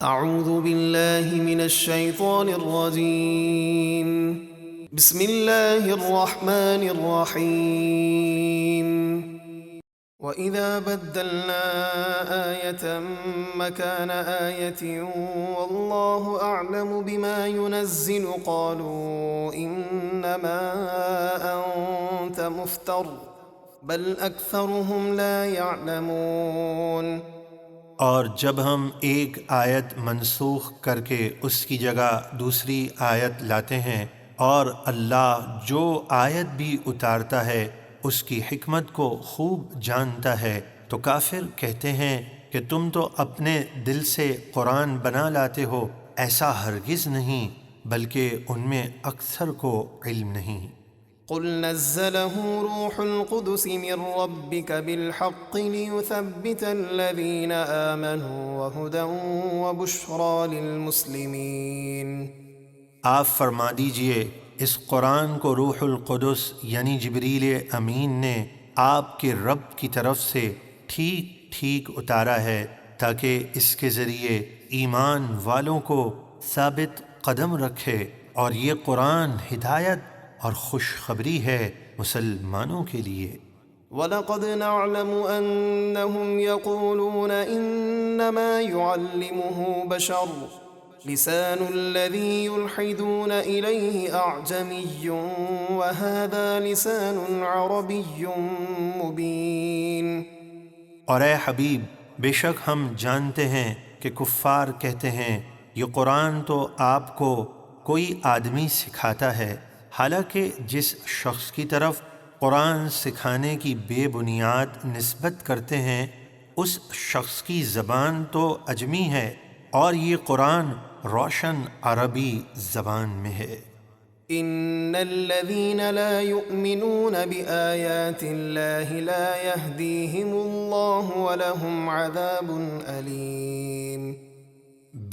اعوذ باللہ من الشیطان الرجیم بسم اللہ الرحمن الرحیم وَإِذَا بَدَّلْنَا آيَةً مَكَانَ آيَةٍ وَاللَّهُ أَعْلَمُ بِمَا يُنَزِّلُ قَالُوا إِنَّمَا أَنْتَ مُفْتَرٍ بَلْ أَكْثَرُهُمْ لَا يَعْلَمُونَ۔ اور جب ہم ایک آیت منسوخ کر کے اس کی جگہ دوسری آیت لاتے ہیں اور اللہ جو آیت بھی اتارتا ہے اس کی حکمت کو خوب جانتا ہے، تو کافر کہتے ہیں کہ تم تو اپنے دل سے قرآن بنا لاتے ہو۔ ایسا ہرگز نہیں، بلکہ ان میں اکثر کو علم نہیں۔ قل نزله روح القدس من ربك بالحق ليثبت الذين آمنوا وهدى وبشرى للمسلمين۔ آپ فرما دیجئے اس قرآن کو روح القدس یعنی جبریل امین نے آپ کے رب کی طرف سے ٹھیک ٹھیک اتارا ہے، تاکہ اس کے ذریعے ایمان والوں کو ثابت قدم رکھے، اور یہ قرآن ہدایت اور خوشخبری ہے مسلمانوں کے لیے۔ وَلَقَدْ نَعْلَمُ أَنَّهُمْ يَقُولُونَ إِنَّمَا يُعَلِّمُهُ بَشَرٌ لِسَانُ الَّذِي يُلْحِدُونَ إِلَيْهِ أَعْجَمِيٌّ وَهَذَا لِسَانٌ عَرَبِيٌّ مُبِينٌ۔ اور اے حبیب، بے شک ہم جانتے ہیں کہ کفار کہتے ہیں یہ قرآن تو آپ کو کوئی آدمی سکھاتا ہے، حالانکہ جس شخص کی طرف قرآن سکھانے کی بے بنیاد نسبت کرتے ہیں اس شخص کی زبان تو عجمی ہے، اور یہ قرآن روشن عربی زبان میں ہے۔ ان الذين لا يؤمنون بآيات الله لا يهديهم الله ولهم عذاب أليم۔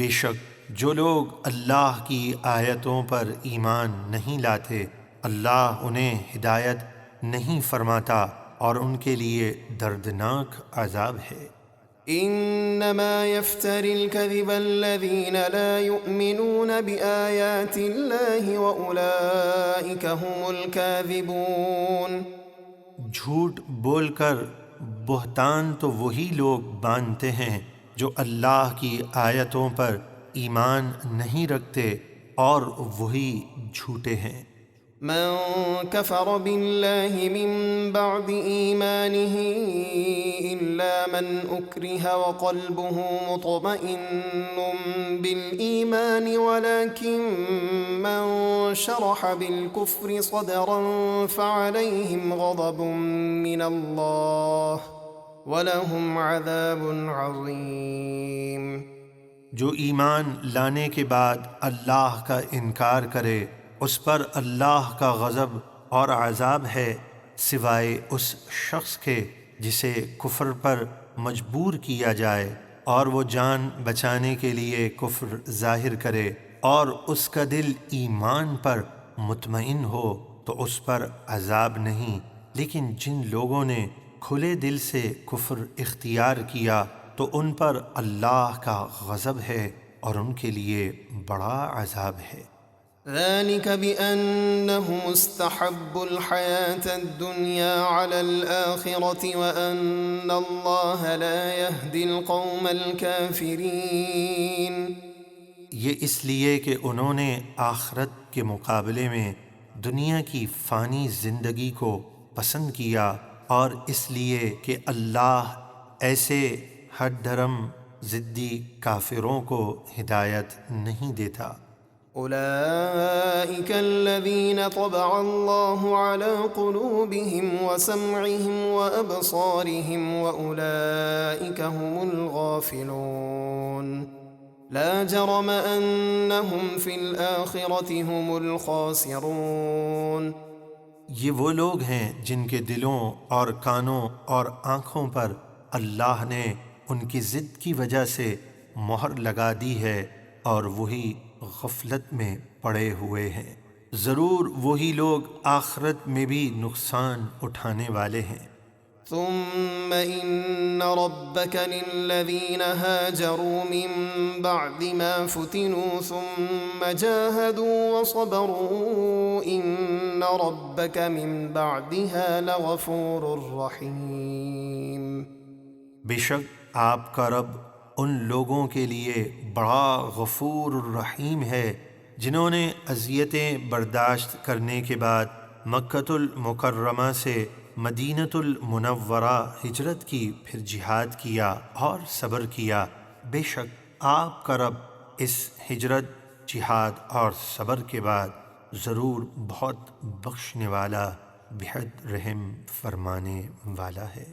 بے شک جو لوگ اللہ کی آیتوں پر ایمان نہیں لاتے اللہ انہیں ہدایت نہیں فرماتا، اور ان کے لیے دردناک عذاب ہے۔ انما يفتري الكذب الذين لا يؤمنون بآيات الله واولئك هم الكاذبون۔ جھوٹ بول کر بہتان تو وہی لوگ باندھتے ہیں جو اللہ کی آیتوں پر ایمان نہیں رکھتے، اور وہی جھوٹے ہیں۔ من كفر بالله من بعد إيمانه إلا من أكره وقلبه مطمئن بالإيمان ولكن من شرح بالكفر صدرا فعليهم غضب من الله ولهم عذاب عظيم۔ جو ایمان لانے کے بعد اللہ کا انکار کرے اس پر اللہ کا غضب اور عذاب ہے، سوائے اس شخص کے جسے کفر پر مجبور کیا جائے اور وہ جان بچانے کے لیے کفر ظاہر کرے اور اس کا دل ایمان پر مطمئن ہو تو اس پر عذاب نہیں، لیکن جن لوگوں نے کھلے دل سے کفر اختیار کیا تو ان پر اللہ کا غضب ہے اور ان کے لیے بڑا عذاب ہے۔ ذلك بأنهم استحبوا الحياة الدنيا على الآخرة وأن الله لا يهدي القوم الكافرين۔ یہ اس لیے کہ انہوں نے آخرت کے مقابلے میں دنیا کی فانی زندگی کو پسند کیا، اور اس لیے کہ اللہ ایسے ہٹ دھرم ضدی کافروں کو ہدایت نہیں دیتا۔ أولئك الذين طبع الله على قلوبهم وسمعهم وأبصارهم وأولئك هم الغافلون، لا جرم أنهم في الآخرة هم الخاسرون۔ یہ وہ لوگ ہیں جن کے دلوں اور کانوں اور آنکھوں پر اللہ نے ان کی ضد کی وجہ سے مہر لگا دی ہے، اور وہی غفلت میں پڑے ہوئے ہیں۔ ضرور وہی لوگ آخرت میں بھی نقصان اٹھانے والے ہیں۔ ثم إن ربك للذين هاجروا من بعد ما فتنوا ثم جاهدوا وصبروا إن ربك من بعدها لغفور رحيم۔ بے شک آپ کا رب ان لوگوں کے لیے بڑا غفور الرحیم ہے جنہوں نے اذیتیں برداشت کرنے کے بعد مکۃ المکرمہ سے مدینۃ المنورہ ہجرت کی، پھر جہاد کیا اور صبر کیا۔ بے شک آپ کا رب اس ہجرت، جہاد اور صبر کے بعد ضرور بہت بخشنے والا، بے حد رحم فرمانے والا ہے۔